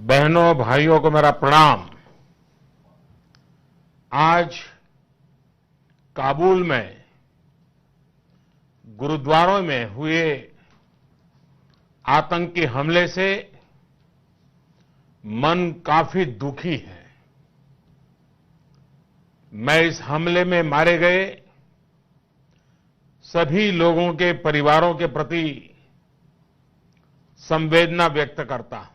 बहनों भाइयों को मेरा प्रणाम। आज काबुल में गुरुद्वारों में हुए आतंकी हमले से मन काफी दुखी है। मैं इस हमले में मारे गए सभी लोगों के परिवारों के प्रति संवेदना व्यक्त करता हूं।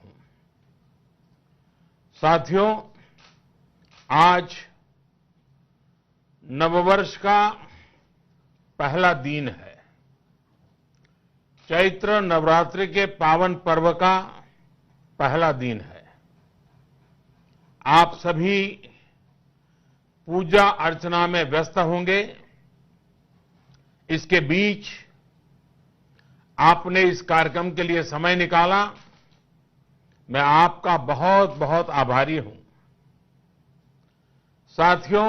साथियों, आज नववर्ष का पहला दिन है। चैत्र नवरात्रि के पावन पर्व का पहला दिन है। आप सभी पूजा अर्चना में व्यस्त होंगे। इसके बीच आपने इस कार्यक्रम के लिए समय निकाला, मैं आपका बहुत बहुत आभारी हूं। साथियों,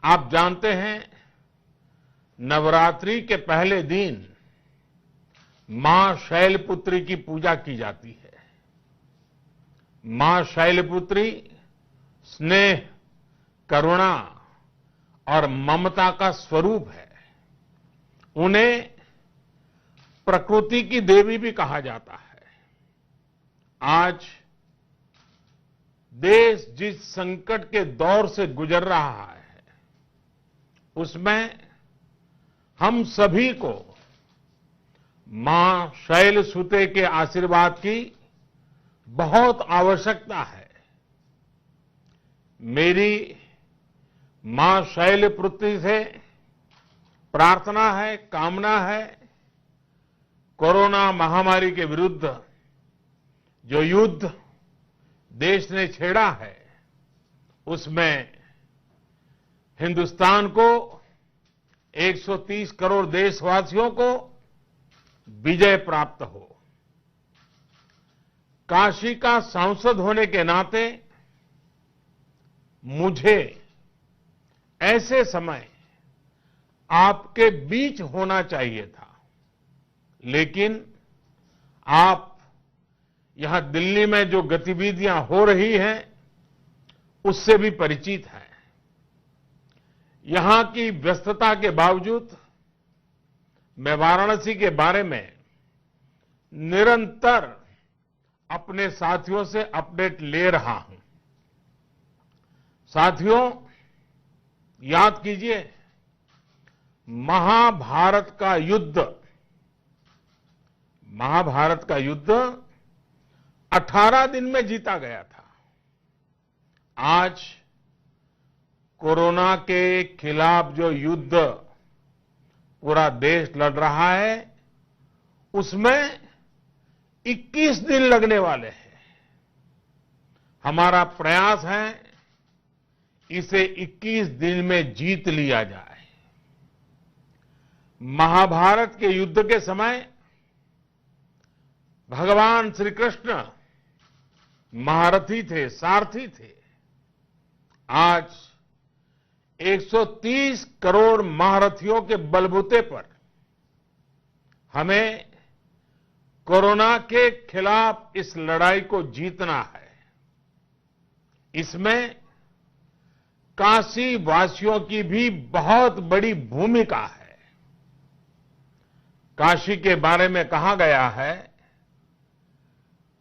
आप जानते हैं नवरात्रि के पहले दिन मां शैलपुत्री की पूजा की जाती है। मां शैलपुत्री स्नेह, करुणा और ममता का स्वरूप है। उन्हें प्रकृति की देवी भी कहा जाता है। आज देश जिस संकट के दौर से गुजर रहा है, उसमें हम सभी को मां शैलसुते के आशीर्वाद की बहुत आवश्यकता है। मेरी मां शैलपुत्री से प्रार्थना है, कामना है, कोरोना महामारी के विरुद्ध जो युद्ध देश ने छेड़ा है, उसमें हिंदुस्तान को 130 करोड़ देशवासियों को विजय प्राप्त हो। काशी का सांसद होने के नाते मुझे ऐसे समय आपके बीच होना चाहिए था, लेकिन आप यहां दिल्ली में जो गतिविधियां हो रही हैं, उससे भी परिचित हैं। यहां की व्यस्तता के बावजूद मैं वाराणसी के बारे में निरंतर अपने साथियों से अपडेट ले रहा हूं। साथियों, याद कीजिए, महाभारत का युद्ध 18 दिन में जीता गया था। आज कोरोना के खिलाफ जो युद्ध पूरा देश लड़ रहा है, उसमें 21 दिन लगने वाले हैं। हमारा प्रयास है इसे 21 दिन में जीत लिया जाए। महाभारत के युद्ध के समय भगवान श्री कृष्ण महारथी थे, सारथी थे। आज 130 करोड़ महारथियों के बलबूते पर हमें कोरोना के खिलाफ इस लड़ाई को जीतना है। इसमें काशी वासियों की भी बहुत बड़ी भूमिका है। काशी के बारे में कहा गया है,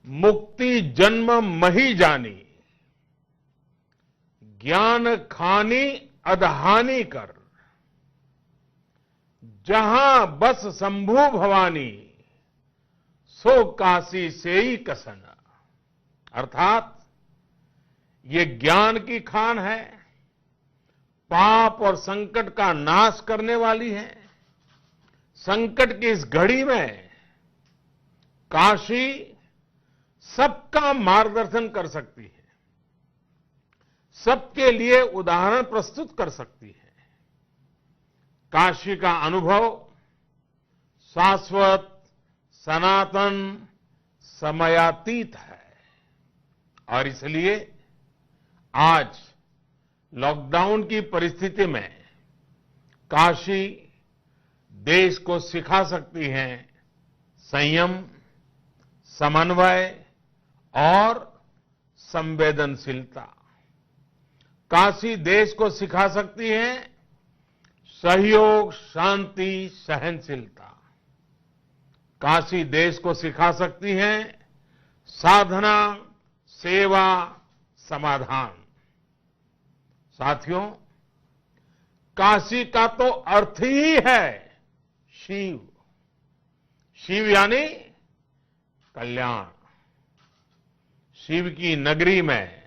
मुक्ति जन्म मही जानी, ज्ञान खानी अदहानी कर, जहां बस शंभु भवानी, सो काशी से ही कसन। अर्थात ये ज्ञान की खान है, पाप और संकट का नाश करने वाली है। संकट की इस घड़ी में काशी सबका मार्गदर्शन कर सकती है, सबके लिए उदाहरण प्रस्तुत कर सकती है। काशी का अनुभव शाश्वत, सनातन, समयातीत है और इसलिए आज लॉकडाउन की परिस्थिति में काशी देश को सिखा सकती है संयम, समन्वय और संवेदनशीलता। काशी देश को सिखा सकती है सहयोग, शांति, सहनशीलता। काशी देश को सिखा सकती है साधना, सेवा, समाधान। साथियों, काशी का तो अर्थ ही है शिव। शिव यानी कल्याण। शिव की नगरी में,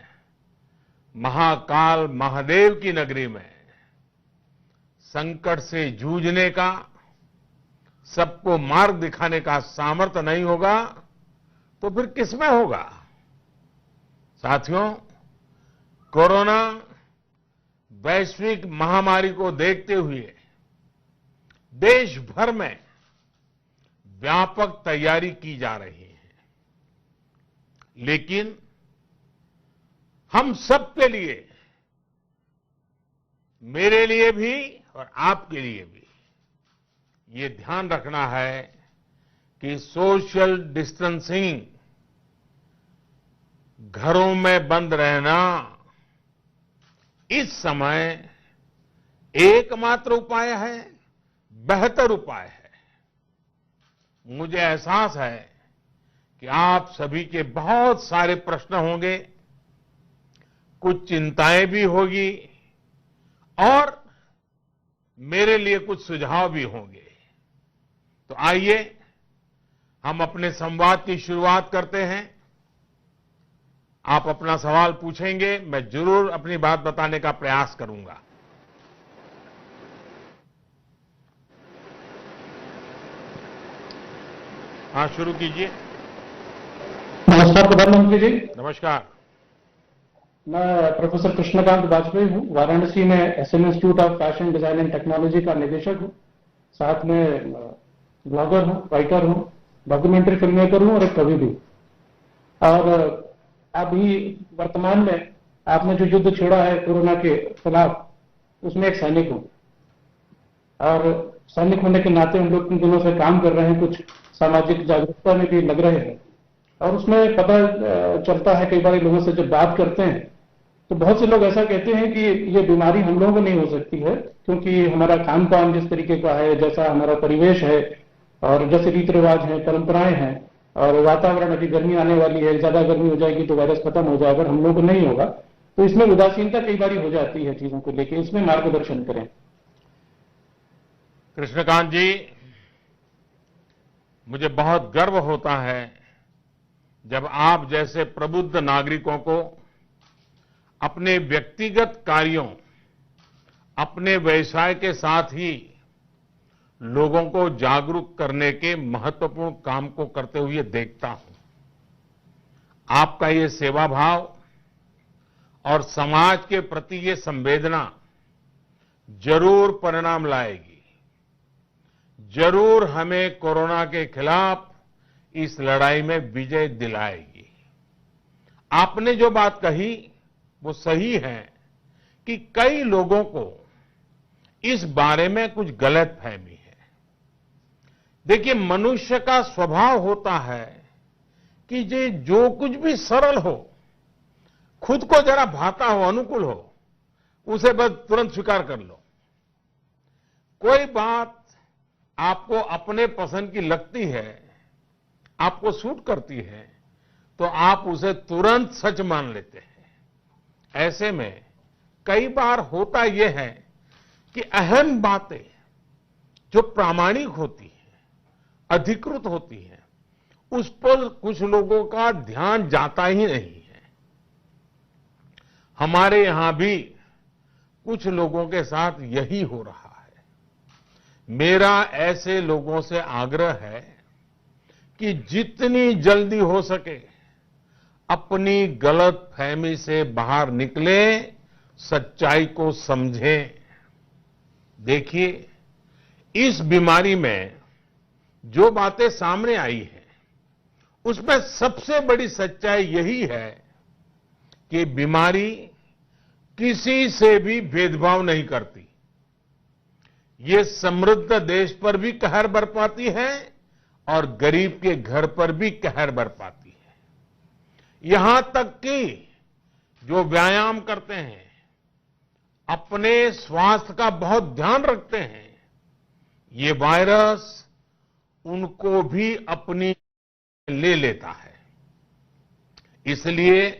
महाकाल महादेव की नगरी में संकट से जूझने का, सबको मार्ग दिखाने का सामर्थ्य नहीं होगा तो फिर किसमें होगा? साथियों, कोरोना वैश्विक महामारी को देखते हुए देश भर में व्यापक तैयारी की जा रही है। लेकिन हम सबके लिए, मेरे लिए भी और आपके लिए भी ये ध्यान रखना है कि सोशल डिस्टेंसिंग, घरों में बंद रहना इस समय एकमात्र उपाय है, बेहतर उपाय है। मुझे एहसास है कि आप सभी के बहुत सारे प्रश्न होंगे, कुछ चिंताएं भी होगी और मेरे लिए कुछ सुझाव भी होंगे। तो आइए हम अपने संवाद की शुरुआत करते हैं। आप अपना सवाल पूछेंगे, मैं जरूर अपनी बात बताने का प्रयास करूंगा। हाँ, शुरू कीजिए। नमस्कार प्रधानमंत्री जी। नमस्कार। मैं प्रोफेसर कृष्णकांत वाजपेयी हूँ। वाराणसी में SM institute of fashion design and technology का निदेशक हूँ। साथ में ब्लॉगर हूँ, राइटर हूँ, डॉक्यूमेंट्री फिल्म मेकर हूँ और एक कवि भी। और अभी वर्तमान में आपने जो युद्ध छेड़ा है कोरोना के खिलाफ, उसमें एक सैनिक हूँ। और सैनिक होने के नाते हम लोग इन दिनों से काम कर रहे हैं, कुछ सामाजिक जागरूकता में भी लग रहे हैं। और उसमें पता चलता है, कई बार लोगों से जब बात करते हैं तो बहुत से लोग ऐसा कहते हैं कि ये बीमारी हम लोगों को नहीं हो सकती है, क्योंकि हमारा खान पान जिस तरीके का है, जैसा हमारा परिवेश है और जैसे रीति रिवाज हैं, परंपराएं हैं, और वातावरण, अभी गर्मी आने वाली है, ज्यादा गर्मी हो जाएगी तो वायरस खत्म हो जाएगा, हम लोगों को नहीं होगा। तो इसमें उदासीनता कई बार हो जाती है चीजों को लेकर, इसमें मार्गदर्शन करें। कृष्णकांत जी, मुझे बहुत गर्व होता है जब आप जैसे प्रबुद्ध नागरिकों को अपने व्यक्तिगत कार्यों, अपने व्यवसाय के साथ ही लोगों को जागरूक करने के महत्वपूर्ण काम को करते हुए देखता हूं। आपका ये सेवा भाव और समाज के प्रति ये संवेदना जरूर परिणाम लाएगी, जरूर हमें कोरोना के खिलाफ इस लड़ाई में विजय दिलाएगी। आपने जो बात कही वो सही है कि कई लोगों को इस बारे में कुछ गलतफहमी है। देखिए, मनुष्य का स्वभाव होता है कि जो कुछ भी सरल हो, खुद को जरा भाता हो, अनुकूल हो, उसे बस तुरंत स्वीकार कर लो। कोई बात आपको अपने पसंद की लगती है, आपको सूट करती है, तो आप उसे तुरंत सच मान लेते हैं। ऐसे में कई बार होता यह है कि अहम बातें जो प्रामाणिक होती हैं, अधिकृत होती हैं, उस पर कुछ लोगों का ध्यान जाता ही नहीं है। हमारे यहां भी कुछ लोगों के साथ यही हो रहा है। मेरा ऐसे लोगों से आग्रह है कि जितनी जल्दी हो सके अपनी गलत फहमी से बाहर निकले, सच्चाई को समझें। देखिए, इस बीमारी में जो बातें सामने आई हैं, उसमें सबसे बड़ी सच्चाई यही है कि बीमारी किसी से भी भेदभाव नहीं करती। ये समृद्ध देश पर भी कहर बरपाती है और गरीब के घर पर भी कहर बरपाती है। यहां तक कि जो व्यायाम करते हैं, अपने स्वास्थ्य का बहुत ध्यान रखते हैं, ये वायरस उनको भी अपनी ले लेता है। इसलिए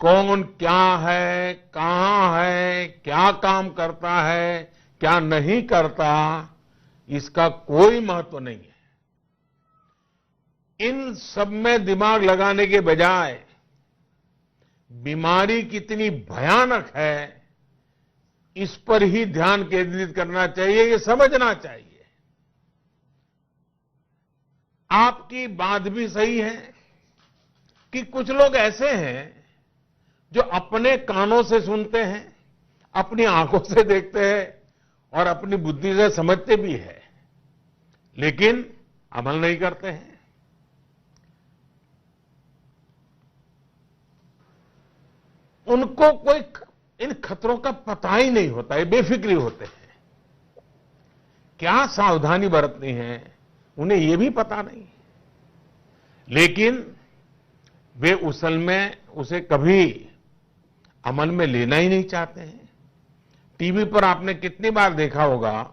कौन क्या है, कहां है, क्या काम करता है, क्या नहीं करता, इसका कोई महत्व नहीं है। इन सब में दिमाग लगाने के बजाय बीमारी कितनी भयानक है, इस पर ही ध्यान केंद्रित करना चाहिए, ये समझना चाहिए। आपकी बात भी सही है कि कुछ लोग ऐसे हैं जो अपने कानों से सुनते हैं, अपनी आंखों से देखते हैं और अपनी बुद्धि से समझते भी हैं, लेकिन अमल नहीं करते हैं। उनको कोई इन खतरों का पता ही नहीं होता, ये बेफिक्री होते हैं। क्या सावधानी बरतनी है, उन्हें ये भी पता नहीं, लेकिन वे उसे कभी अमल में लेना ही नहीं चाहते हैं। टीवी पर आपने कितनी बार देखा होगा,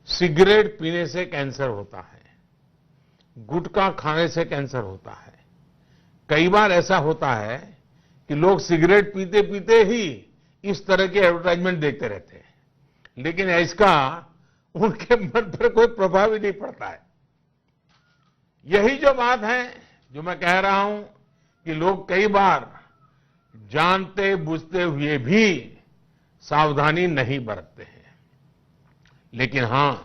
सिगरेट पीने से कैंसर होता है, गुटखा खाने से कैंसर होता है। कई बार ऐसा होता है कि लोग सिगरेट पीते पीते ही इस तरह के एडवर्टाइजमेंट देखते रहते हैं, लेकिन इसका उनके मन पर कोई प्रभाव ही नहीं पड़ता है। यही जो बात है जो मैं कह रहा हूं कि लोग कई बार जानते बुझते हुए भी सावधानी नहीं बरतते हैं। लेकिन हां,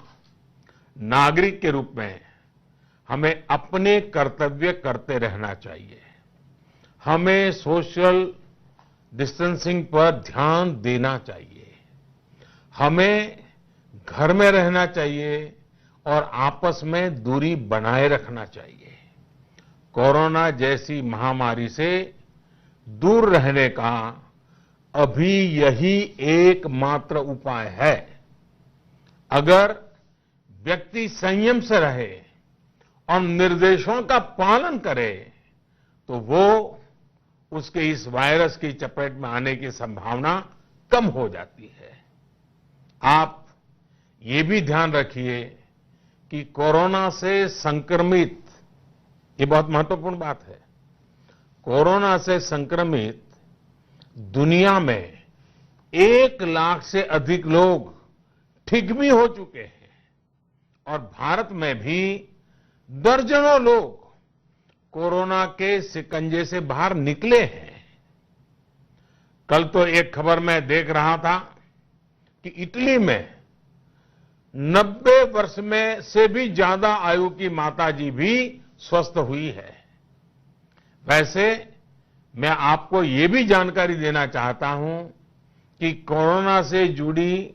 नागरिक के रूप में हमें अपने कर्तव्य करते रहना चाहिए। हमें सोशल डिस्टेंसिंग पर ध्यान देना चाहिए। हमें घर में रहना चाहिए और आपस में दूरी बनाए रखना चाहिए। कोरोना जैसी महामारी से दूर रहने का अभी यही एकमात्र उपाय है। अगर व्यक्ति संयम से रहे और निर्देशों का पालन करे तो वो उसके इस वायरस की चपेट में आने की संभावना कम हो जाती है। आप ये भी ध्यान रखिए कि कोरोना से संक्रमित, ये बहुत महत्वपूर्ण बात है, कोरोना से संक्रमित दुनिया में 1 लाख से अधिक लोग ठीक भी हो चुके हैं और भारत में भी दर्जनों लोग कोरोना के शिकंजे से बाहर निकले हैं। कल तो एक खबर मैं देख रहा था कि इटली में 90 वर्ष में से भी ज्यादा आयु की माताजी भी स्वस्थ हुई है। वैसे मैं आपको ये भी जानकारी देना चाहता हूं कि कोरोना से जुड़ी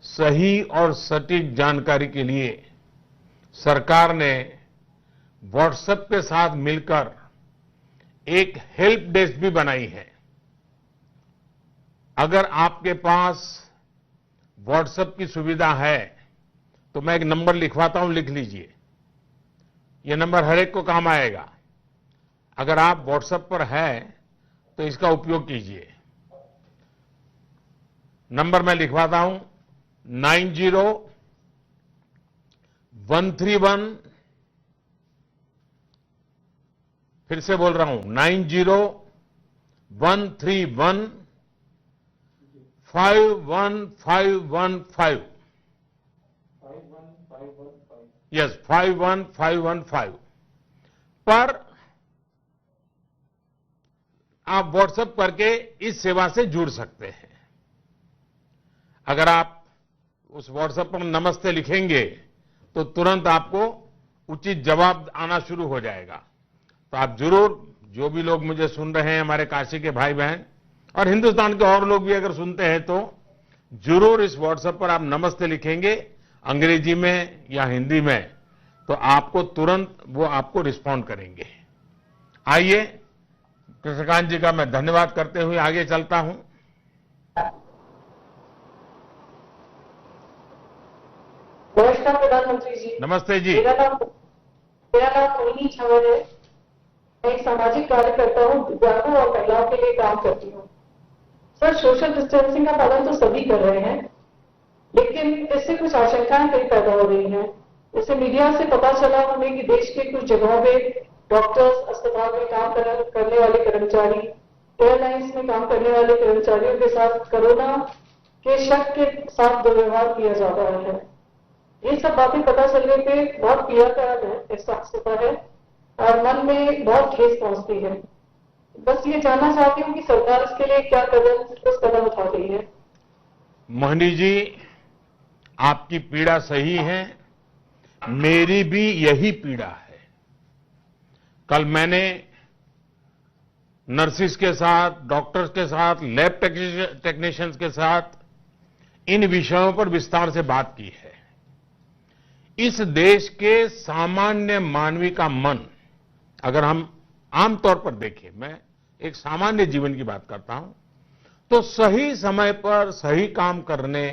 सही और सटीक जानकारी के लिए सरकार ने व्हाट्सएप के साथ मिलकर एक हेल्प डेस्क भी बनाई है। अगर आपके पास व्हाट्सएप की सुविधा है तो मैं एक नंबर लिखवाता हूं, लिख लीजिए। यह नंबर हर एक को काम आएगा। अगर आप व्हाट्सएप पर हैं तो इसका उपयोग कीजिए। नंबर मैं लिखवाता हूं, 90-131, फिर से बोल रहा हूं, 90-131-51515। यस, 51515 पर आप व्हाट्सएप करके इस सेवा से जुड़ सकते हैं। अगर आप उस व्हाट्सएप पर नमस्ते लिखेंगे तो तुरंत आपको उचित जवाब आना शुरू हो जाएगा। तो आप जरूर, जो भी लोग मुझे सुन रहे हैं, हमारे काशी के भाई बहन और हिंदुस्तान के और लोग भी अगर सुनते हैं तो जरूर इस व्हाट्सएप पर आप नमस्ते लिखेंगे, अंग्रेजी में या हिंदी में, तो आपको तुरंत वो आपको रिस्पॉन्ड करेंगे। आइए, कृष्णकांत जी का मैं धन्यवाद करते हुए आगे चलता हूं। नमस्कार प्रधानमंत्री जी। नमस्ते जी। मेरा नाम मोहिनी छावर है। मैं एक सामाजिक कार्यकर्ता हूँ, दिव्यांगों और महिलाओं के लिए काम करती हूँ। सर, सोशल डिस्टेंसिंग का पालन तो सभी कर रहे हैं, लेकिन इससे कुछ आशंकाएं कई पैदा हो रही हैं। जैसे मीडिया से पता चला हमें कि देश के कुछ जगहों पे डॉक्टर्स, अस्पताल में काम करने वाले कर्मचारी, एयरलाइंस में काम करने वाले कर्मचारियों के साथ कोरोना के शक के साथ दुर्व्यवहार किया जा रहा है। ये सब बातें पता चलने पे बहुत पीड़ा का एहसास होता है और मन में बहुत ठेस पहुंचती है। बस ये जानना चाहती हूँ कि सरकार इसके लिए क्या कदम उठा रही है। मोहनी जी, आपकी पीड़ा सही है, मेरी भी यही पीड़ा है। कल मैंने नर्सिस के साथ, डॉक्टर्स के साथ, लैब टेक्नीशियंस के साथ इन विषयों पर विस्तार से बात की है। इस देश के सामान्य मानवी का मन, अगर हम आमतौर पर देखें, मैं एक सामान्य जीवन की बात करता हूं, तो सही समय पर सही काम करने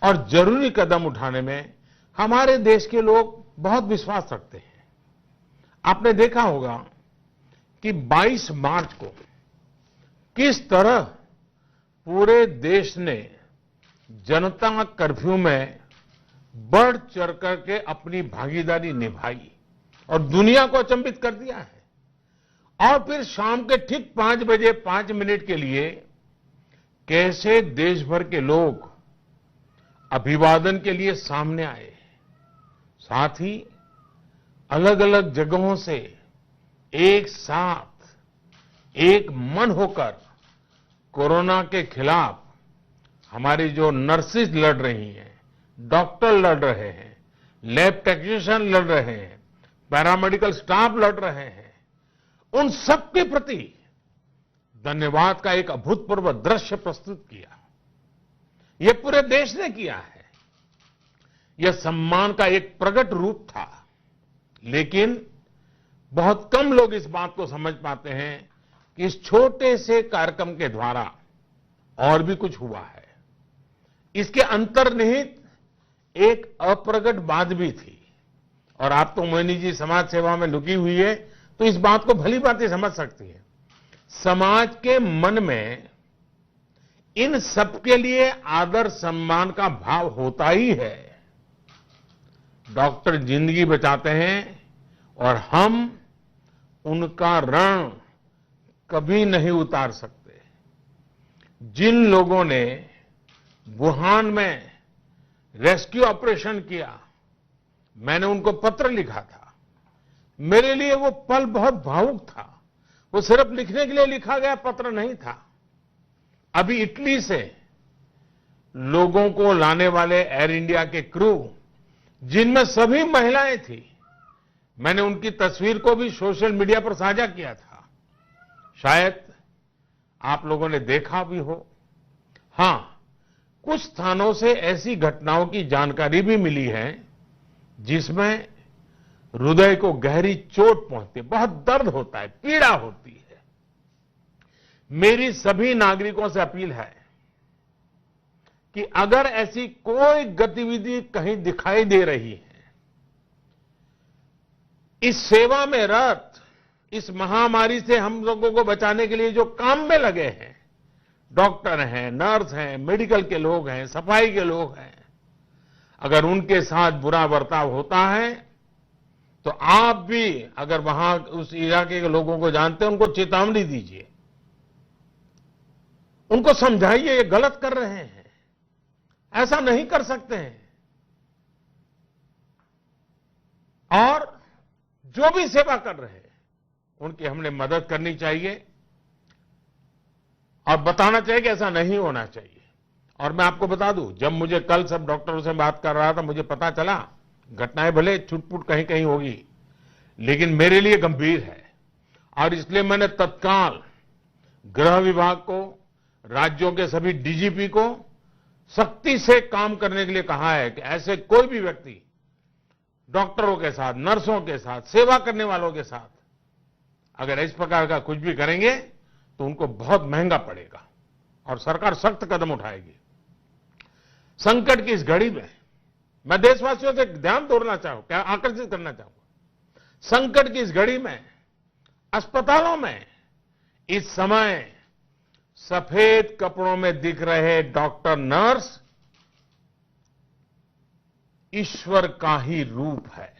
और जरूरी कदम उठाने में हमारे देश के लोग बहुत विश्वास रखते हैं। आपने देखा होगा कि 22 मार्च को किस तरह पूरे देश ने जनता कर्फ्यू में बढ़ चढ़ करके अपनी भागीदारी निभाई और दुनिया को अचंभित कर दिया है। और फिर शाम के ठीक 5 बजे 5 मिनट के लिए कैसे देश भर के लोग अभिवादन के लिए सामने आए, साथ ही अलग अलग जगहों से एक साथ एक मन होकर कोरोना के खिलाफ हमारी जो नर्सेज लड़ रही हैं, डॉक्टर लड़ रहे हैं, लैब टेक्नीशियन लड़ रहे हैं, पैरामेडिकल स्टाफ लड़ रहे हैं, उन सबके प्रति धन्यवाद का एक अभूतपूर्व दृश्य प्रस्तुत किया। यह पूरे देश ने किया है। यह सम्मान का एक प्रकट रूप था, लेकिन बहुत कम लोग इस बात को समझ पाते हैं कि इस छोटे से कार्यक्रम के द्वारा और भी कुछ हुआ है। इसके अंतर्निहित एक अप्रगट बात भी थी। और आप तो मोहिनी जी समाज सेवा में लुकी हुई है, तो इस बात को भली बातें समझ सकती हैं। समाज के मन में इन सबके लिए आदर सम्मान का भाव होता ही है। डॉक्टर जिंदगी बचाते हैं और हम उनका ऋण कभी नहीं उतार सकते। जिन लोगों ने वुहान में रेस्क्यू ऑपरेशन किया, मैंने उनको पत्र लिखा था। मेरे लिए वो पल बहुत भावुक था। वो सिर्फ लिखने के लिए लिखा गया पत्र नहीं था। अभी इटली से लोगों को लाने वाले एयर इंडिया के क्रू, जिनमें सभी महिलाएं थी, मैंने उनकी तस्वीर को भी सोशल मीडिया पर साझा किया था। शायद आप लोगों ने देखा भी हो। हां, कुछ स्थानों से ऐसी घटनाओं की जानकारी भी मिली है जिसमें हृदय को गहरी चोट पहुंचती है, बहुत दर्द होता है, पीड़ा होती है। मेरी सभी नागरिकों से अपील है कि अगर ऐसी कोई गतिविधि कहीं दिखाई दे रही है, इस सेवा में रत, इस महामारी से हम लोगों को बचाने के लिए जो काम में लगे हैं, डॉक्टर हैं, नर्स हैं, मेडिकल के लोग हैं, सफाई के लोग हैं, अगर उनके साथ बुरा बर्ताव होता है तो आप भी अगर वहां उस इलाके के लोगों को जानते हैं, उनको चेतावनी दीजिए, उनको समझाइए ये गलत कर रहे हैं, ऐसा नहीं कर सकते हैं। और जो भी सेवा कर रहे हैं उनकी हमने मदद करनी चाहिए और बताना चाहिए कि ऐसा नहीं होना चाहिए। और मैं आपको बता दूं, जब मुझे कल सब डॉक्टरों से बात कर रहा था, मुझे पता चला घटनाएं भले छुटपुट कहीं कहीं होगी, लेकिन मेरे लिए गंभीर है। और इसलिए मैंने तत्काल गृह विभाग को, राज्यों के सभी डीजीपी को सख्ती से काम करने के लिए कहा है कि ऐसे कोई भी व्यक्ति डॉक्टरों के साथ, नर्सों के साथ, सेवा करने वालों के साथ अगर इस प्रकार का कुछ भी करेंगे तो उनको बहुत महंगा पड़ेगा और सरकार सख्त कदम उठाएगी। संकट की इस घड़ी में मैं देशवासियों से ध्यान दोहराना चाहूं, क्या आकर्षित करना चाहूंगा। संकट की इस घड़ी में अस्पतालों में इस समय सफेद कपड़ों में दिख रहे डॉक्टर नर्स ईश्वर का ही रूप है।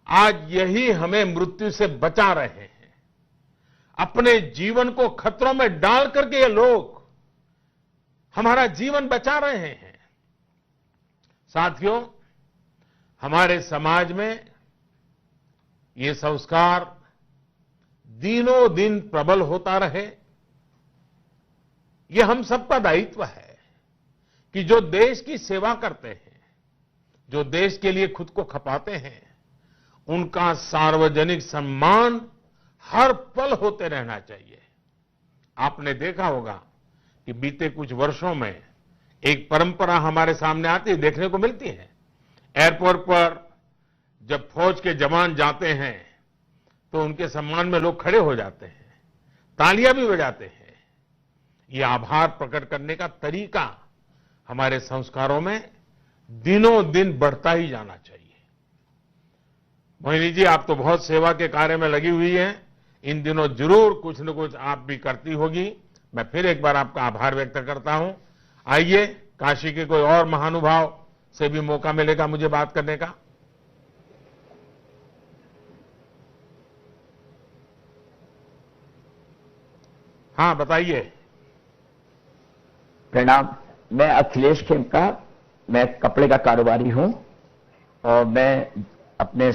आज यही हमें मृत्यु से बचा रहे हैं। अपने जीवन को खतरों में डाल करके ये लोग हमारा जीवन बचा रहे हैं। साथियों, हमारे समाज में ये संस्कार दिनों दिन प्रबल होता रहे, ये हम सबका दायित्व है कि जो देश की सेवा करते हैं, जो देश के लिए खुद को खपाते हैं, उनका सार्वजनिक सम्मान हर पल होते रहना चाहिए। आपने देखा होगा कि बीते कुछ वर्षों में एक परंपरा हमारे सामने आती देखने को मिलती है। एयरपोर्ट पर जब फौज के जवान जाते हैं तो उनके सम्मान में लोग खड़े हो जाते हैं, तालियां भी बजाते हैं। ये आभार प्रकट करने का तरीका हमारे संस्कारों में दिनों दिन बढ़ता ही जाना चाहिए। मोहिनी जी, आप तो बहुत सेवा के कार्य में लगी हुई हैं। इन दिनों जरूर कुछ न कुछ आप भी करती होगी। मैं फिर एक बार आपका आभार व्यक्त करता हूं। आइए, काशी के कोई और महानुभाव से भी मौका मिलेगा मुझे बात करने का। हाँ, बताइए। प्रणाम। मैं अखिलेश खेमका, मैं कपड़े का कारोबारी हूं और मैं अपने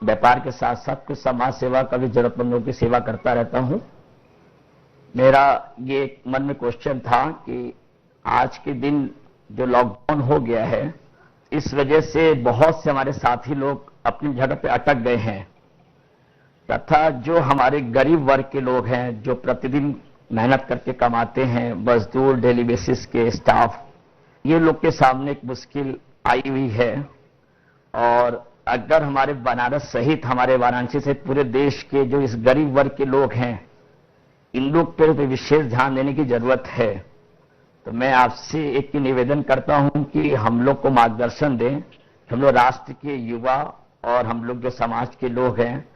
व्यापार के साथ साथ कुछ समाज सेवा का भी जरूरतमंदों की सेवा करता रहता हूं। मेरा ये मन में क्वेश्चन था कि आज के दिन जो लॉकडाउन हो गया है, इस वजह से बहुत से हमारे साथी लोग अपनी जगह पे अटक गए हैं तथा जो हमारे गरीब वर्ग के लोग हैं, जो प्रतिदिन मेहनत करके कमाते हैं, मजदूर, डेली बेसिस के स्टाफ, ये लोग के सामने एक मुश्किल आई हुई है। और अगर हमारे बनारस सहित हमारे वाराणसी से पूरे देश के जो इस गरीब वर्ग के लोग हैं, इन लोग पर विशेष ध्यान देने की जरूरत है। तो मैं आपसे एक निवेदन करता हूं कि हम लोग को मार्गदर्शन दें। हम लोग राष्ट्र के युवा और हम लोग जो समाज के लोग हैं,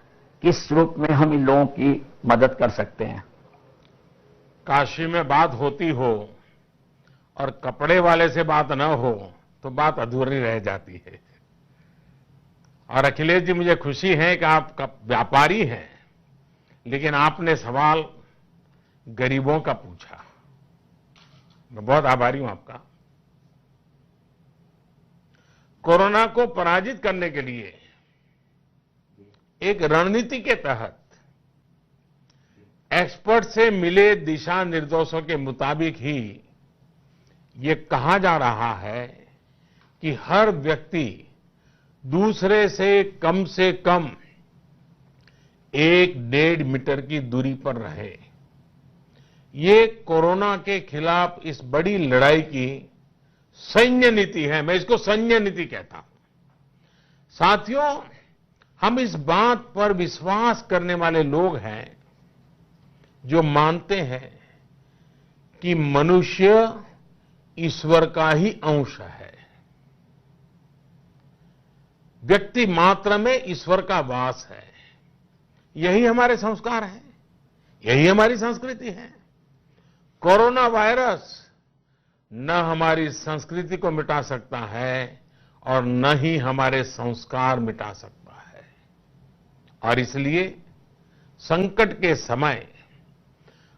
किस रूप में हम इन लोगों की मदद कर सकते हैं। काशी में बात होती हो और कपड़े वाले से बात न हो तो बात अधूरी रह जाती है। और अखिलेश जी, मुझे खुशी है कि आप व्यापारी हैं, लेकिन आपने सवाल गरीबों का पूछा। मैं बहुत आभारी हूं आपका। कोरोना को पराजित करने के लिए एक रणनीति के तहत एक्सपर्ट से मिले दिशा निर्देशों के मुताबिक ही ये कहा जा रहा है कि हर व्यक्ति दूसरे से कम 1-1.5 मीटर की दूरी पर रहे। ये कोरोना के खिलाफ इस बड़ी लड़ाई की सैन्य नीति है। मैं इसको सैन्य नीति कहता हूं। साथियों, हम इस बात पर विश्वास करने वाले लोग हैं जो मानते हैं कि मनुष्य ईश्वर का ही अंश है। व्यक्ति मात्र में ईश्वर का वास है। यही हमारे संस्कार हैं, यही हमारी संस्कृति है। कोरोना वायरस न हमारी संस्कृति को मिटा सकता है और न ही हमारे संस्कार मिटा सकता है। और इसलिए संकट के समय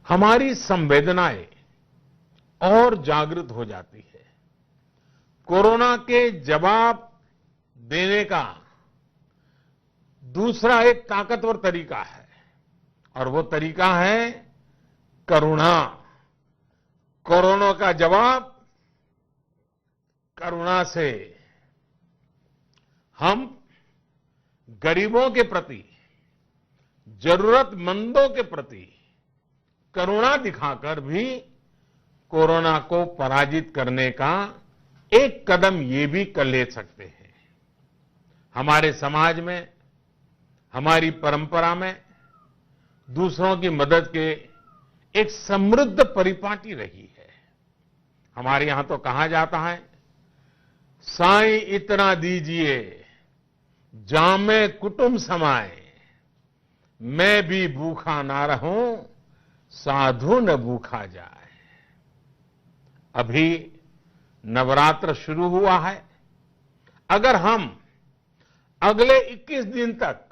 हमारी संवेदनाएं और जागृत हो जाती है। कोरोना के जवाब देने का दूसरा एक ताकतवर तरीका है और वो तरीका है करुणा। कोरोना का जवाब करुणा से। हम गरीबों के प्रति, जरूरतमंदों के प्रति करुणा दिखाकर भी कोरोना को पराजित करने का एक कदम ये भी कर ले सकते हैं। हमारे समाज में, हमारी परंपरा में दूसरों की मदद के एक समृद्ध परिपाटी रही है। हमारे यहां तो कहा जाता है, साईं इतना दीजिए जामे कुटुंब समाए। मैं भी भूखा ना रहूं, साधु न भूखा जाए। अभी नवरात्र शुरू हुआ है। अगर हम अगले 21 दिन तक,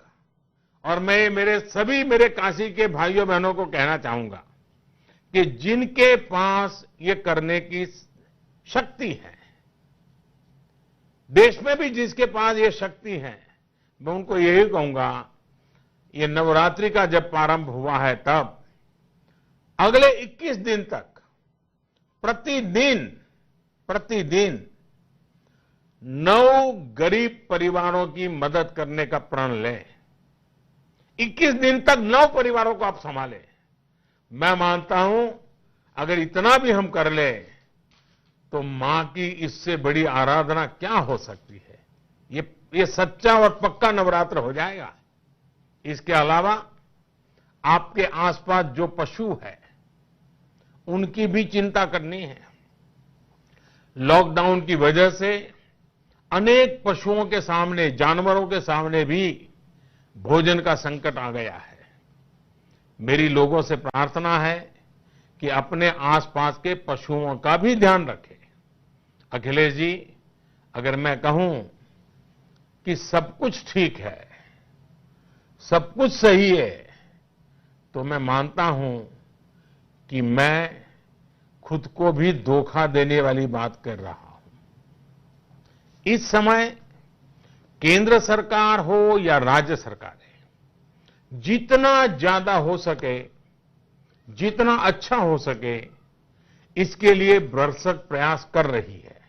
और मैं मेरे काशी के भाइयों बहनों को कहना चाहूंगा कि जिनके पास ये करने की शक्ति है, देश में भी जिसके पास ये शक्ति है, मैं उनको यही कहूंगा, ये नवरात्रि का जब प्रारंभ हुआ है तब अगले 21 दिन तक प्रतिदिन 9 गरीब परिवारों की मदद करने का प्रण लें। 21 दिन तक 9 परिवारों को आप संभालें। मैं मानता हूं अगर इतना भी हम कर ले तो मां की इससे बड़ी आराधना क्या हो सकती है। ये सच्चा और पक्का नवरात्र हो जाएगा। इसके अलावा आपके आसपास जो पशु है उनकी भी चिंता करनी है। लॉकडाउन की वजह से अनेक पशुओं के सामने, जानवरों के सामने भी भोजन का संकट आ गया है। मेरी लोगों से प्रार्थना है कि अपने आसपास के पशुओं का भी ध्यान रखें। अखिलेश जी, अगर मैं कहूं कि सब कुछ ठीक है, सब कुछ सही है, तो मैं मानता हूं कि मैं खुद को भी धोखा देने वाली बात कर रहा हूं। इस समय केंद्र सरकार हो या राज्य सरकारें, जितना ज्यादा हो सके, जितना अच्छा हो सके, इसके लिए भरसक प्रयास कर रही है।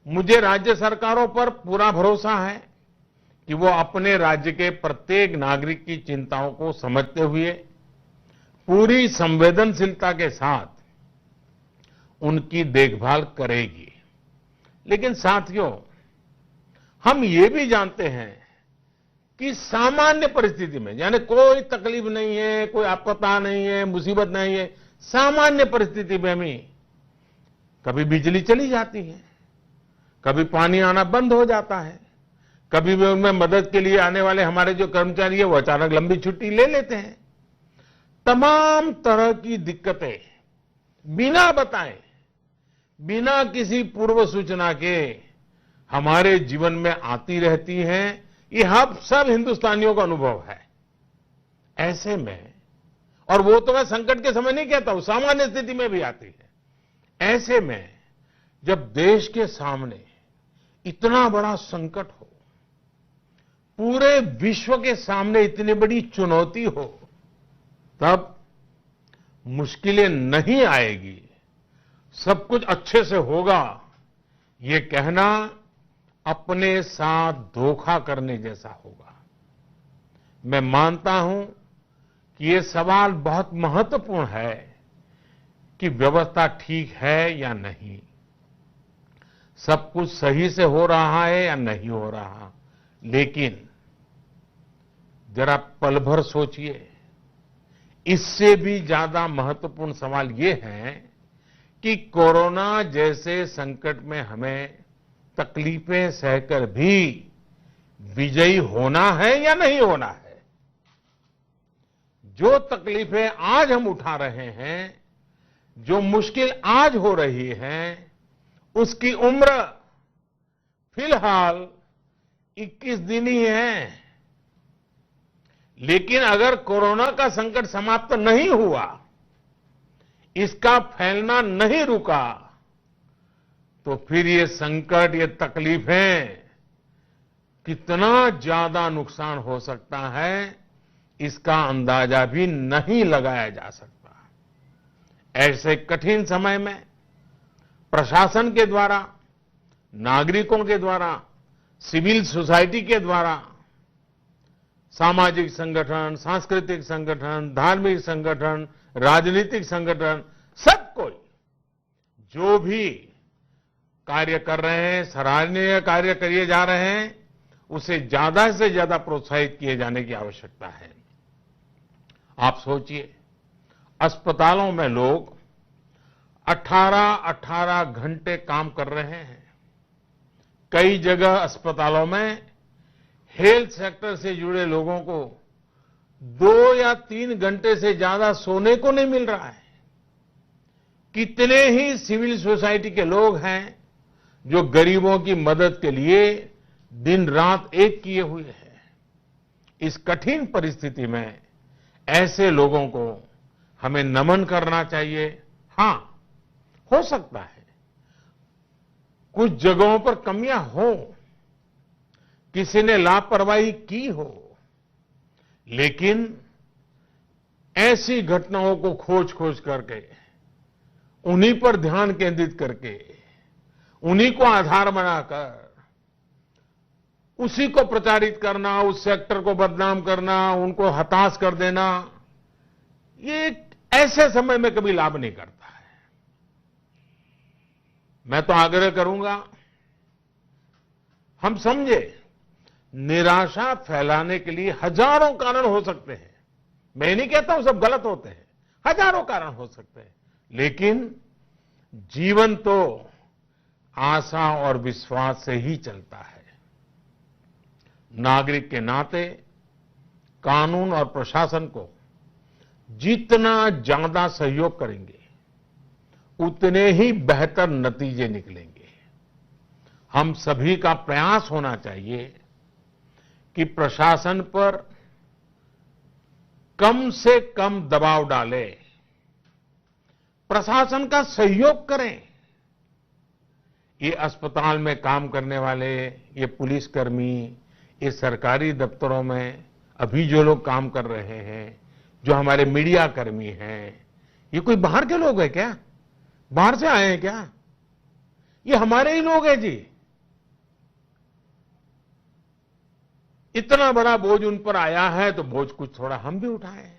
मुझे राज्य सरकारों पर पूरा भरोसा है कि वो अपने राज्य के प्रत्येक नागरिक की चिंताओं को समझते हुए पूरी संवेदनशीलता के साथ उनकी देखभाल करेगी। लेकिन साथियों, हम ये भी जानते हैं कि सामान्य परिस्थिति में, यानी कोई तकलीफ नहीं है, कोई आपदा नहीं है, मुसीबत नहीं है, सामान्य परिस्थिति में भी कभी बिजली चली जाती है, कभी पानी आना बंद हो जाता है, कभी उनमें मदद के लिए आने वाले हमारे जो कर्मचारी है वो अचानक लंबी छुट्टी ले लेते हैं। तमाम तरह की दिक्कतें बिना बताए, बिना किसी पूर्व सूचना के हमारे जीवन में आती रहती हैं। ये हम सब हिंदुस्तानियों का अनुभव है। ऐसे में, और वो तो मैं संकट के समय नहीं कहता हूं, सामान्य स्थिति में भी आती है। ऐसे में जब देश के सामने इतना बड़ा संकट हो, पूरे विश्व के सामने इतनी बड़ी चुनौती हो, तब मुश्किलें नहीं आएगी, सब कुछ अच्छे से होगा, ये कहना अपने साथ धोखा करने जैसा होगा। मैं मानता हूं कि ये सवाल बहुत महत्वपूर्ण है कि व्यवस्था ठीक है या नहीं, सब कुछ सही से हो रहा है या नहीं हो रहा। लेकिन जरा पल भर सोचिए, इससे भी ज्यादा महत्वपूर्ण सवाल ये है कि कोरोना जैसे संकट में हमें तकलीफें सहकर भी विजयी होना है या नहीं होना है। जो तकलीफें आज हम उठा रहे हैं, जो मुश्किल आज हो रही है, उसकी उम्र फिलहाल 21 दिन ही है। लेकिन अगर कोरोना का संकट समाप्त नहीं हुआ, इसका फैलना नहीं रुका, तो फिर ये संकट, ये तकलीफें, कितना ज्यादा नुकसान हो सकता है, इसका अंदाजा भी नहीं लगाया जा सकता। ऐसे कठिन समय में प्रशासन के द्वारा, नागरिकों के द्वारा, सिविल सोसाइटी के द्वारा, सामाजिक संगठन, सांस्कृतिक संगठन, धार्मिक संगठन, राजनीतिक संगठन, सब कोई जो भी कार्य कर रहे हैं, सराहनीय कार्य किए जा रहे हैं, उसे ज्यादा से ज्यादा प्रोत्साहित किए जाने की आवश्यकता है। आप सोचिए, अस्पतालों में लोग 18-18 घंटे काम कर रहे हैं। कई जगह अस्पतालों में हेल्थ सेक्टर से जुड़े लोगों को 2 या 3 घंटे से ज्यादा सोने को नहीं मिल रहा है। कितने ही सिविल सोसाइटी के लोग हैं जो गरीबों की मदद के लिए दिन रात एक किए हुए हैं। इस कठिन परिस्थिति में ऐसे लोगों को हमें नमन करना चाहिए। हां, हो सकता है कुछ जगहों पर कमियां हो, किसी ने लापरवाही की हो, लेकिन ऐसी घटनाओं को खोज खोज करके उन्हीं पर ध्यान केंद्रित करके उन्हीं को आधार बनाकर उसी को प्रचारित करना, उस सेक्टर को बदनाम करना, उनको हताश कर देना, ये ऐसे समय में कभी लाभ नहीं करता है। मैं तो आग्रह करूंगा, हम समझे निराशा फैलाने के लिए हजारों कारण हो सकते हैं। मैं नहीं कहता हूं सब गलत होते हैं, हजारों कारण हो सकते हैं, लेकिन जीवन तो आशा और विश्वास से ही चलता है। नागरिक के नाते कानून और प्रशासन को जितना ज्यादा सहयोग करेंगे उतने ही बेहतर नतीजे निकलेंगे। हम सभी का प्रयास होना चाहिए कि प्रशासन पर कम से कम दबाव डालें, प्रशासन का सहयोग करें। ये अस्पताल में काम करने वाले, ये पुलिसकर्मी, ये सरकारी दफ्तरों में अभी जो लोग काम कर रहे हैं, जो हमारे मीडिया कर्मी हैं, ये कोई बाहर के लोग हैं क्या? बाहर से आए हैं क्या? ये हमारे ही लोग हैं जी। इतना बड़ा बोझ उन पर आया है तो बोझ कुछ थोड़ा हम भी उठाएं।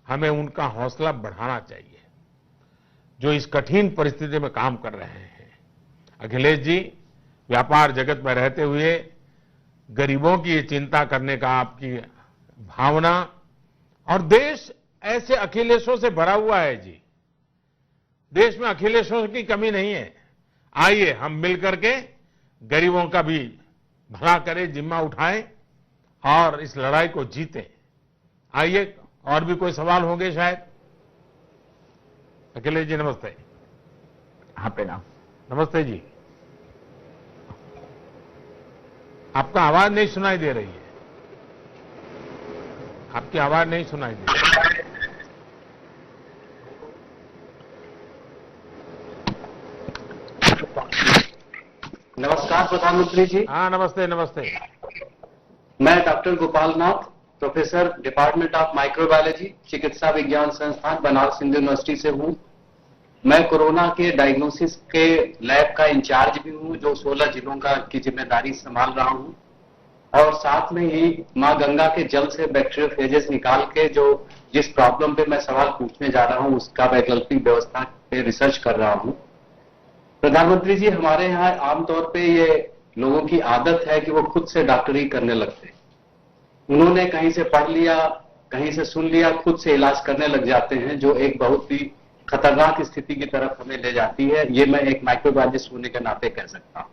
हमें उनका हौसला बढ़ाना चाहिए जो इस कठिन परिस्थिति में काम कर रहे हैं। अखिलेश जी, व्यापार जगत में रहते हुए गरीबों की ये चिंता करने का आपकी भावना, और देश ऐसे अखिलेशों से भरा हुआ है जी। देश में अखिलेशों की कमी नहीं है। आइए हम मिलकर के गरीबों का भी भला करें, जिम्मा उठाएं और इस लड़ाई को जीतें। आइए, और भी कोई सवाल होंगे शायद। अखिलेश जी नमस्ते। हाँ, प्रणाम। नमस्ते जी। आपका आवाज नहीं सुनाई दे रही है। आपकी आवाज नहीं सुनाई दे रही। नमस्कार प्रधानमंत्री जी। हाँ, नमस्ते नमस्ते। मैं doctor Gopal Nath, professor department of microbiology, चिकित्सा विज्ञान संस्थान बनारस हिंदू यूनिवर्सिटी से हूं। मैं कोरोना के डायग्नोसिस के लैब का इंचार्ज भी हूं, जो 16 जिलों की जिम्मेदारी संभाल रहा हूं, और साथ में ही मां गंगा के जल से बैक्टीरियोफेजेस निकाल के जो जिस प्रॉब्लम पे मैं सवाल पूछने जा रहा हूं उसका वैकल्पिक व्यवस्था पे रिसर्च कर रहा हूं। प्रधानमंत्री जी, हमारे यहाँ आमतौर पे ये लोगों की आदत है कि वो खुद से डॉक्टरी करने लगते हैं। उन्होंने कहीं से पढ़ लिया, कहीं से सुन लिया, खुद से इलाज करने लग जाते हैं, जो एक बहुत ही खतरनाक स्थिति की तरफ हमें ले जाती है। ये मैं एक माइक्रोबायोलॉजिस्ट होने के नाते कह सकता हूं।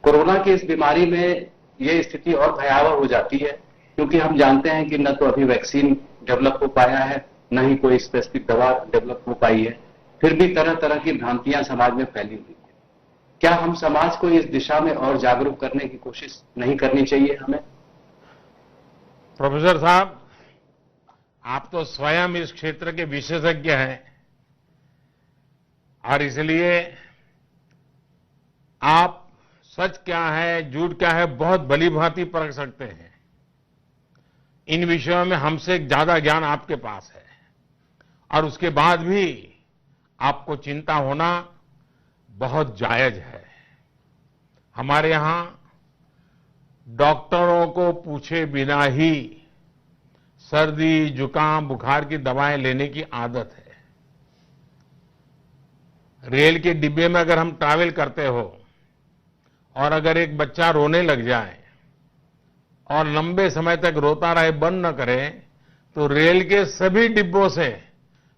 कोरोना की इस बीमारी में ये स्थिति और भयावह हो जाती है, क्योंकि हम जानते हैं कि न तो अभी वैक्सीन डेवलप हो पाया है, न ही कोई स्पेसिफिक दवा डेवलप हो पाई है। फिर भी तरह तरह की भ्रांतियां समाज में फैली हुई है। क्या हम समाज को इस दिशा में और जागरूक करने की कोशिश नहीं करनी चाहिए हमें? प्रोफेसर साहब, आप तो स्वयं इस क्षेत्र के विशेषज्ञ हैं और इसलिए आप सच क्या है, झूठ क्या है, बहुत भली भांति परख सकते हैं। इन विषयों में हमसे ज्यादा ज्ञान आपके पास है, और उसके बाद भी आपको चिंता होना बहुत जायज है। हमारे यहां डॉक्टरों को पूछे बिना ही सर्दी, जुकाम, बुखार की दवाएं लेने की आदत है। रेल के डिब्बे में अगर हम ट्रैवल करते हो और अगर एक बच्चा रोने लग जाए और लंबे समय तक रोता रहे, बंद न करे, तो रेल के सभी डिब्बों से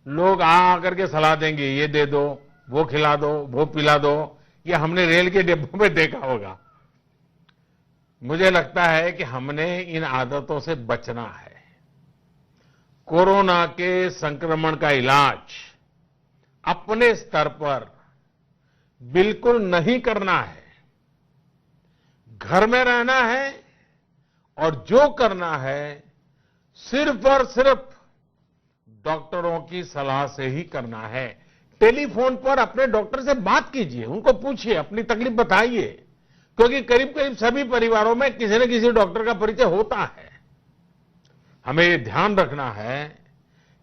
लोग आकर के सलाह देंगे, ये दे दो, वो खिला दो, वो पिला दो। ये हमने रेल के डिब्बों में देखा होगा। मुझे लगता है कि हमने इन आदतों से बचना है। कोरोना के संक्रमण का इलाज अपने स्तर पर बिल्कुल नहीं करना है। घर में रहना है और जो करना है सिर्फ और सिर्फ डॉक्टरों की सलाह से ही करना है। टेलीफोन पर अपने डॉक्टर से बात कीजिए, उनको पूछिए, अपनी तकलीफ बताइए, क्योंकि करीब करीब सभी परिवारों में किसी न किसी डॉक्टर का परिचय होता है। हमें ये ध्यान रखना है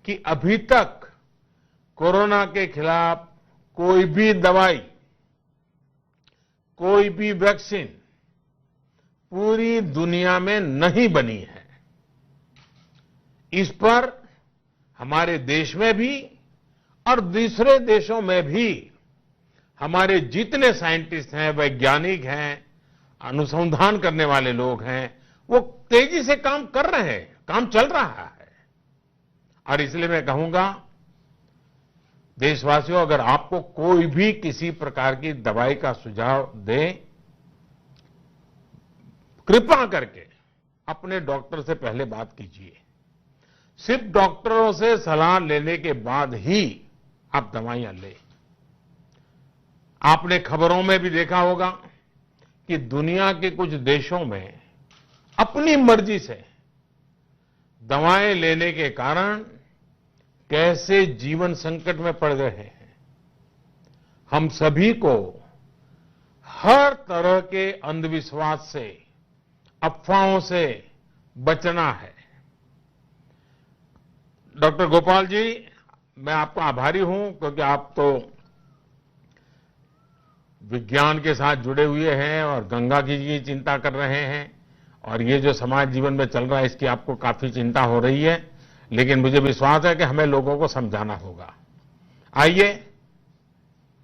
कि अभी तक कोरोना के खिलाफ कोई भी दवाई, कोई भी वैक्सीन पूरी दुनिया में नहीं बनी है। इस पर हमारे देश में भी और दूसरे देशों में भी हमारे जितने साइंटिस्ट हैं, वैज्ञानिक हैं, अनुसंधान करने वाले लोग हैं, वो तेजी से काम कर रहे हैं, काम चल रहा है। और इसलिए मैं कहूंगा देशवासियों, अगर आपको कोई भी किसी प्रकार की दवाई का सुझाव दे, कृपा करके अपने डॉक्टर से पहले बात कीजिए। सिर्फ डॉक्टरों से सलाह लेने के बाद ही आप दवाइयां लें। आपने खबरों में भी देखा होगा कि दुनिया के कुछ देशों में अपनी मर्जी से दवाएं लेने के कारण कैसे जीवन संकट में पड़ रहे हैं। हम सभी को हर तरह के अंधविश्वास से, अफवाहों से बचना है। डॉक्टर गोपाल जी, मैं आपका आभारी हूं, क्योंकि आप तो विज्ञान के साथ जुड़े हुए हैं और गंगा की चिंता कर रहे हैं, और ये जो समाज जीवन में चल रहा है इसकी आपको काफी चिंता हो रही है। लेकिन मुझे विश्वास है कि हमें लोगों को समझाना होगा। आइए,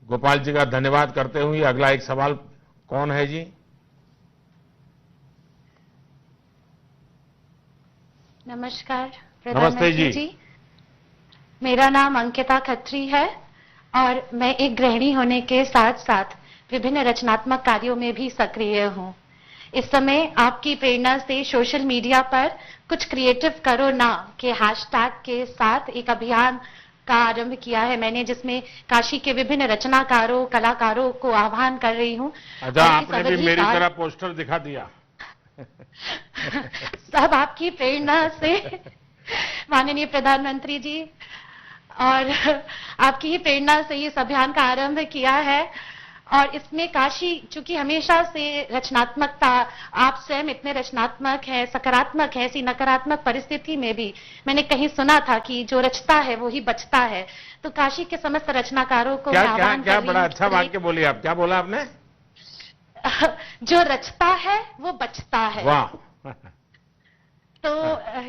गोपाल जी का धन्यवाद करते हुए अगला एक सवाल कौन है जी? नमस्कार नमस्ते प्रधानमंत्री जी। मेरा नाम अंकिता खत्री है और मैं एक गृहिणी होने के साथ साथ विभिन्न रचनात्मक कार्यों में भी सक्रिय हूँ। इस समय आपकी प्रेरणा से सोशल मीडिया पर कुछ क्रिएटिव करो ना के हैशटैग के साथ एक अभियान का आरंभ किया है मैंने, जिसमें काशी के विभिन्न रचनाकारों, कलाकारों को आह्वान कर रही हूँ। अच्छा, आपने भी मेरी तरह पोस्टर दिखा दिया। सब आपकी प्रेरणा से माननीय प्रधानमंत्री जी, और आपकी ही प्रेरणा से इस अभियान का आरंभ किया है। और इसमें काशी, चूंकि हमेशा से रचनात्मकता, आप स्वयं इतने रचनात्मक है, सकारात्मक है, ऐसी नकारात्मक परिस्थिति में भी मैंने कहीं सुना था कि जो रचता है वो ही बचता है। तो काशी के समस्त रचनाकारों को क्या क्या क्या बड़ा अच्छा वाक्य बोली आप। क्या बोला आपने? जो रचता है वो बचता है। वाह। तो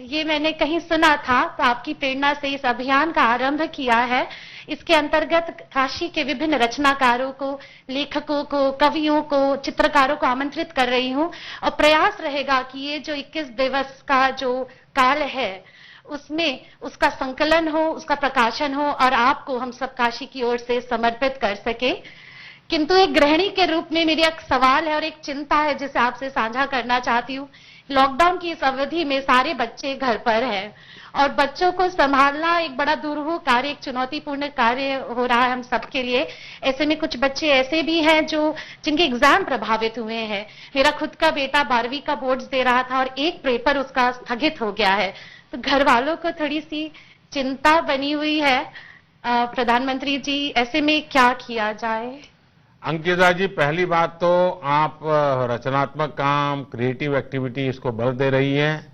ये मैंने कहीं सुना था, तो आपकी प्रेरणा से इस अभियान का आरंभ किया है। इसके अंतर्गत काशी के विभिन्न रचनाकारों को, लेखकों को, कवियों को, चित्रकारों को आमंत्रित कर रही हूँ, और प्रयास रहेगा कि ये जो 21 दिवस का जो काल है उसमें उसका संकलन हो, उसका प्रकाशन हो, और आपको हम सब काशी की ओर से समर्पित कर सके। किंतु एक गृहिणी के रूप में मेरी एक सवाल है और एक चिंता है जिसे आपसे साझा करना चाहती हूँ। लॉकडाउन की इस अवधि में सारे बच्चे घर पर हैं और बच्चों को संभालना एक बड़ा दुरूह कार्य, एक चुनौतीपूर्ण कार्य हो रहा है हम सबके लिए। ऐसे में कुछ बच्चे ऐसे भी हैं जिनके एग्जाम प्रभावित हुए हैं। मेरा खुद का बेटा 12वीं का बोर्ड्स दे रहा था और एक पेपर उसका स्थगित हो गया है। तो घर वालों को थोड़ी सी चिंता बनी हुई है। प्रधानमंत्री जी, ऐसे में क्या किया जाए? अंकिता जी, पहली बात तो आप रचनात्मक काम, क्रिएटिव एक्टिविटी इसको बल दे रही हैं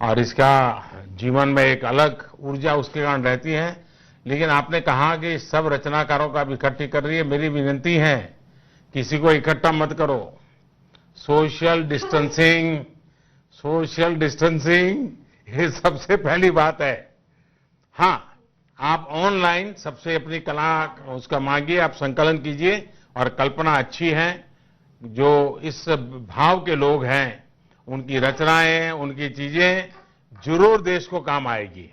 और इसका जीवन में एक अलग ऊर्जा उसके कारण रहती है। लेकिन आपने कहा कि सब रचनाकारों का इकट्ठी कर रही है। मेरी विनती है, किसी को इकट्ठा मत करो। सोशल डिस्टेंसिंग ये सबसे पहली बात है। हाँ, आप ऑनलाइन सबसे अपनी कला उसका मांगिए, आप संकलन कीजिए, और कल्पना अच्छी है। जो इस भाव के लोग हैं उनकी रचनाएं, उनकी चीजें जरूर देश को काम आएगी।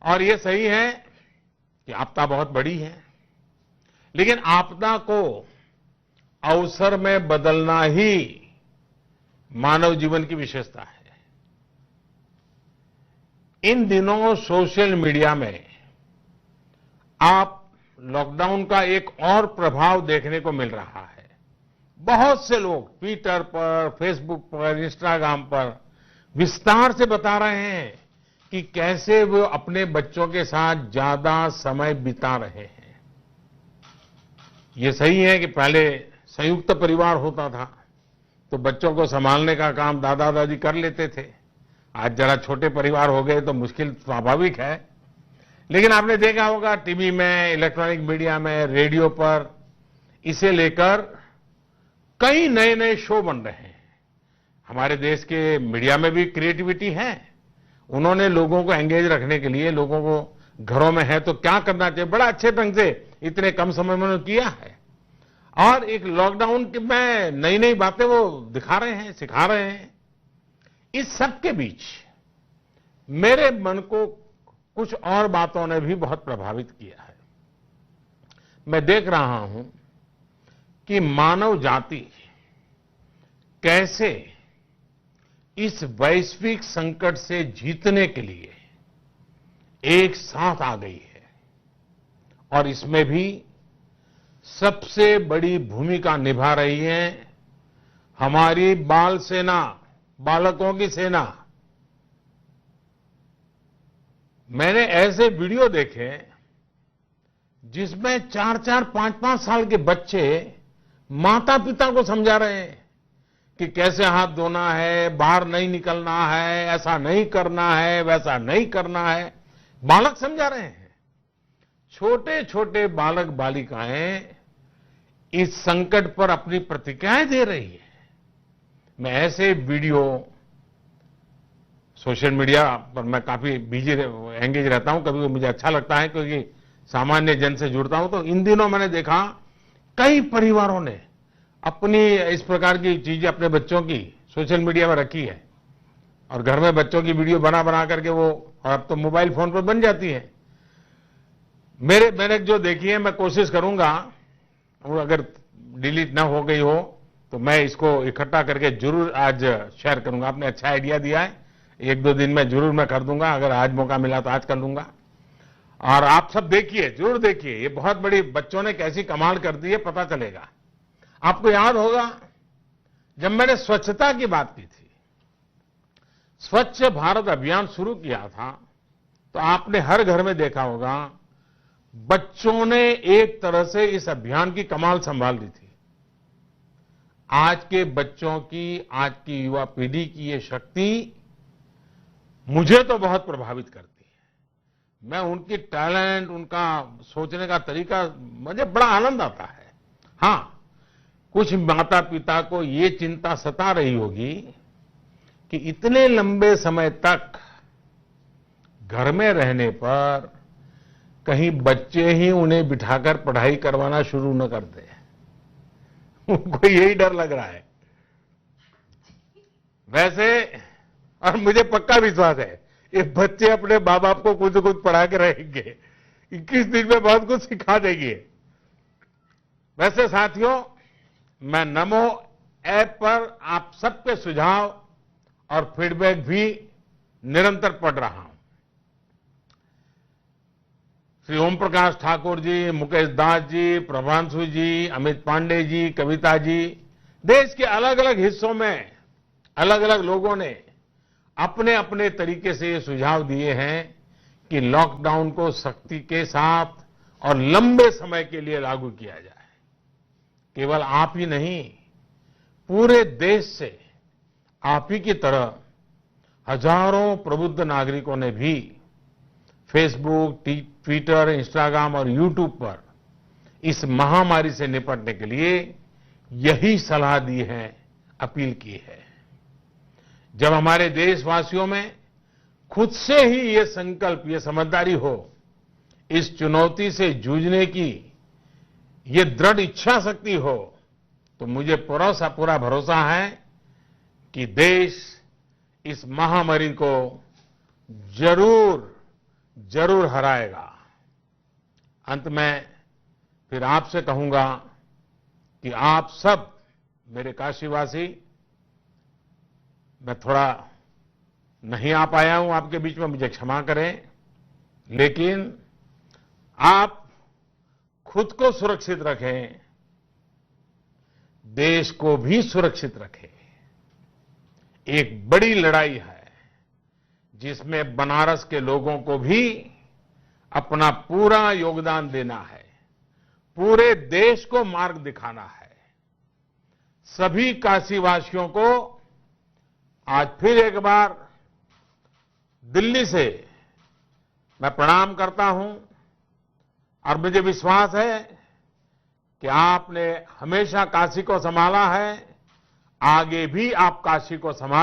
और ये सही है कि आपदा बहुत बड़ी है, लेकिन आपदा को अवसर में बदलना ही मानव जीवन की विशेषता है। इन दिनों सोशल मीडिया में आप लॉकडाउन का एक और प्रभाव देखने को मिल रहा है। बहुत से लोग ट्विटर पर, फेसबुक पर, इंस्टाग्राम पर विस्तार से बता रहे हैं कि कैसे वो अपने बच्चों के साथ ज्यादा समय बिता रहे हैं। ये सही है कि पहले संयुक्त परिवार होता था तो बच्चों को संभालने का काम दादा दादी कर लेते थे। आज जरा छोटे परिवार हो गए तो मुश्किल स्वाभाविक है, लेकिन आपने देखा होगा टीवी में, इलेक्ट्रॉनिक मीडिया में, रेडियो पर इसे लेकर कई नए नए शो बन रहे हैं। हमारे देश के मीडिया में भी क्रिएटिविटी है। उन्होंने लोगों को एंगेज रखने के लिए, लोगों को घरों में है तो क्या करना चाहिए, बड़ा अच्छे ढंग से इतने कम समय में उन्होंने किया है। और एक लॉकडाउन में नई नई बातें वो दिखा रहे हैं, सिखा रहे हैं। इस सब के बीच मेरे मन को कुछ और बातों ने भी बहुत प्रभावित किया है। मैं देख रहा हूं कि मानव जाति कैसे इस वैश्विक संकट से जीतने के लिए एक साथ आ गई है, और इसमें भी सबसे बड़ी भूमिका निभा रही है हमारी बाल सेना, बालकों की सेना। मैंने ऐसे वीडियो देखे जिसमें 4-4, 5-5 साल के बच्चे माता पिता को समझा रहे हैं कि कैसे हाथ धोना है, बाहर नहीं निकलना है, ऐसा नहीं करना है, वैसा नहीं करना है। बालक समझा रहे हैं। छोटे छोटे बालक बालिकाएं इस संकट पर अपनी प्रतिक्रियाएं दे रही है। मैं ऐसे वीडियो सोशल मीडिया पर मैं काफी बिजी एंगेज रहता हूं, कभी मुझे अच्छा लगता है क्योंकि सामान्य जन से जुड़ता हूं। तो इन दिनों मैंने देखा कई परिवारों ने अपनी इस प्रकार की चीजें अपने बच्चों की सोशल मीडिया में रखी है, और घर में बच्चों की वीडियो बना बना करके वो, और अब तो मोबाइल फोन पर बन जाती है। मैंने जो देखी है, मैं कोशिश करूंगा, अगर डिलीट ना हो गई हो तो मैं इसको इकट्ठा करके जरूर आज शेयर करूंगा। आपने अच्छा आइडिया दिया है, 1-2 दिन में जरूर मैं कर दूंगा। अगर आज मौका मिला तो आज कर लूंगा। और आप सब देखिए, जरूर देखिए, ये बहुत बड़ी, बच्चों ने कैसी कमाल कर दी है पता चलेगा। आपको याद होगा जब मैंने स्वच्छता की बात की थी, स्वच्छ भारत अभियान शुरू किया था, तो आपने हर घर में देखा होगा बच्चों ने एक तरह से इस अभियान की कमाल संभाल ली थी। आज के बच्चों की, आज की युवा पीढ़ी की ये शक्ति मुझे तो बहुत प्रभावित करती है। मैं उनकी टैलेंट, उनका सोचने का तरीका, मुझे बड़ा आनंद आता है। हाँ, कुछ माता पिता को ये चिंता सता रही होगी कि इतने लंबे समय तक घर में रहने पर कहीं बच्चे ही उन्हें बिठाकर पढ़ाई करवाना शुरू न कर दे। उनको यही डर लग रहा है। वैसे, और मुझे पक्का विश्वास है ये बच्चे अपने माँ बाप को कुछ न कुछ पढ़ा के रहेंगे, 21 दिन में बहुत कुछ सिखा देंगे। वैसे साथियों, मैं नमो ऐप पर आप सबके सुझाव और फीडबैक भी निरंतर पढ़ रहा हूं। श्री ओम प्रकाश ठाकुर जी, मुकेश दास जी, प्रभांशु जी, अमित पांडे जी, कविता जी, देश के अलग अलग हिस्सों में अलग अलग लोगों ने अपने अपने तरीके से ये सुझाव दिए हैं कि लॉकडाउन को सख्ती के साथ और लंबे समय के लिए लागू किया जाए। केवल आप ही नहीं, पूरे देश से आप ही की तरह हजारों प्रबुद्ध नागरिकों ने भी फेसबुक, ट्विटर, इंस्टाग्राम और यूट्यूब पर इस महामारी से निपटने के लिए यही सलाह दी है, अपील की है। जब हमारे देशवासियों में खुद से ही ये संकल्प, ये समझदारी हो, इस चुनौती से जूझने की ये दृढ़ इच्छा शक्ति हो, तो मुझे पूरा भरोसा है कि देश इस महामारी को जरूर हराएगा। अंत में फिर आपसे कहूंगा कि आप सब मेरे काशीवासी, मैं थोड़ा नहीं आ पाया हूं आपके बीच में, मुझे क्षमा करें, लेकिन आप खुद को सुरक्षित रखें, देश को भी सुरक्षित रखें। एक बड़ी लड़ाई है जिसमें बनारस के लोगों को भी अपना पूरा योगदान देना है, पूरे देश को मार्ग दिखाना है। सभी काशीवासियों को आज फिर एक बार दिल्ली से मैं प्रणाम करता हूं और मुझे विश्वास है कि आपने हमेशा काशी को संभाला है, आगे भी आप काशी को संभाल